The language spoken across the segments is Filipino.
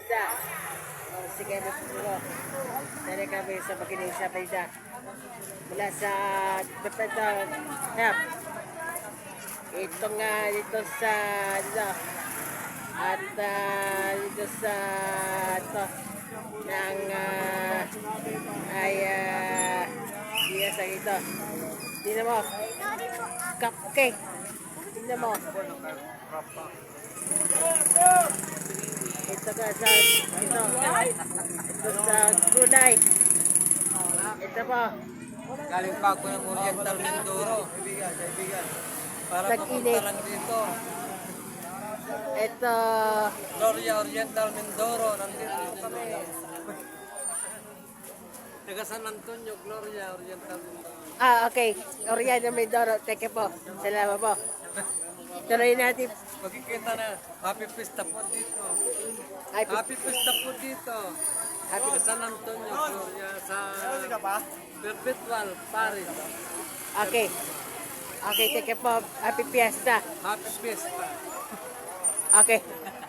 Paisa. Sige, po. Dari kami sa makinig sa Paisa. Mula sa Department Health. Ito nga dito sa dito. At dito sa ito ng ay iya sa ito. Tingnan mo. Cupcake. Tingnan mo. Ito ka sa ito. Ito sa gulay. Ito po. Galing pa ako ng Oriental Mindoro. Para papunta lang dito. Ito. Gloria Oriental Mindoro. Nandito kami. Taga San Antonio, Gloria Oriental Mindoro. Okay. Oriental Mindoro. Teke po. Salamat po. Tuloy natin. Magkikita na. Happy Pista po dito. Happy Happy Pista po dito. Happy Sa San Antonio, Gloria. Sa Perpetual, Paris. Okay. Okay, teke po. Happy Fiesta. Happy Pista. Okay.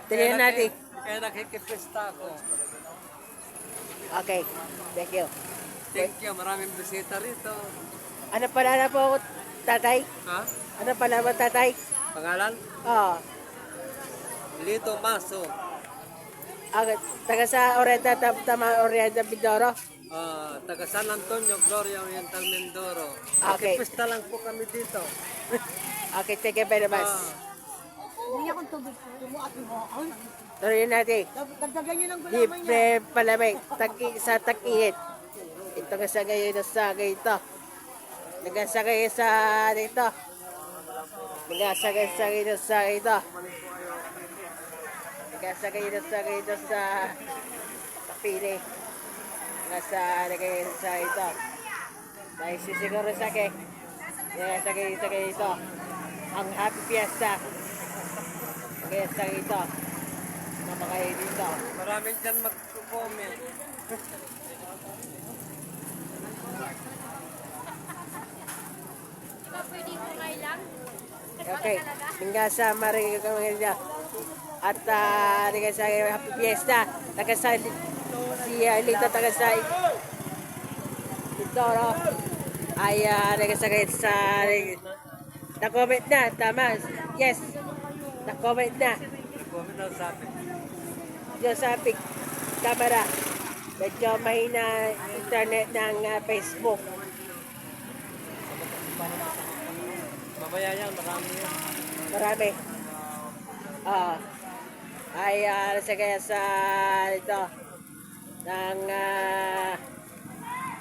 Tuloy natin. Kaya nakikipista ako. Okay. Thank you. Thank you. Maraming bisita rito. Ano pala na po, tatay? Ha? Ano pala ba, tatay? Pangalan? Oo. Lito Maso. Taga sa Oriental, tama Oriental Mindoro? Taga San Antonio, Gloria Oriental Mindoro. Okay. Nakipista lang po kami dito. Okay, thank you very much. Hindi akong tubig. Tumuat mo. Tuloy natin. Dagdagan nyo ng gulaman niya. Libre palamig. Sa tag-init. Ito nga sa ngayon na sa ito. Nagasagay sa dito. Nagasagay sa ito sa ito. Nagasagay na sa ito sa pili. Nagasagay sa ito. Dahil sisiguro sa akin. Nagasagay sa ito. Ang Happy Fiesta. Nagasagay ito. Na mga dito. Maraming dyan mag-comment. Okay. Hingga sa maring kamangilya. At hingga sa Happy Fiesta. Taga sa si Lito taga sa ito ay hingga sa na-comment na. Tama. Yes. Na-comment na. Comment na sa akin. Yung sa camera. Medyo mahina internet ng Facebook. Mamaya yan, marami yan. Marami. Ay kaya sa ito ng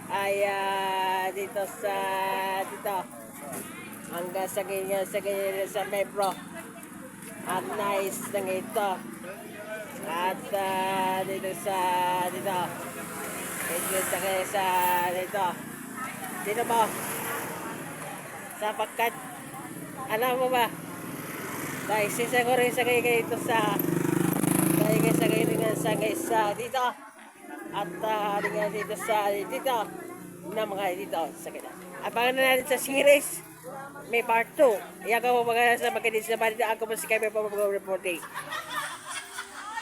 ay dito sa dito hanggang sa ganyan sa Mebro at nice ng ito at dito sa dito medyo sa dito dito mo sapagkat alam mo ba dahil sisaguro sa kayo ito sa kayo sa dito at dito sa dito na mga dito sa kanya. Abangan na natin sa series may part 2. Iyan ka mo mga sa makinig sa balita. Ako mo si Kevin Pamagaw Reporting.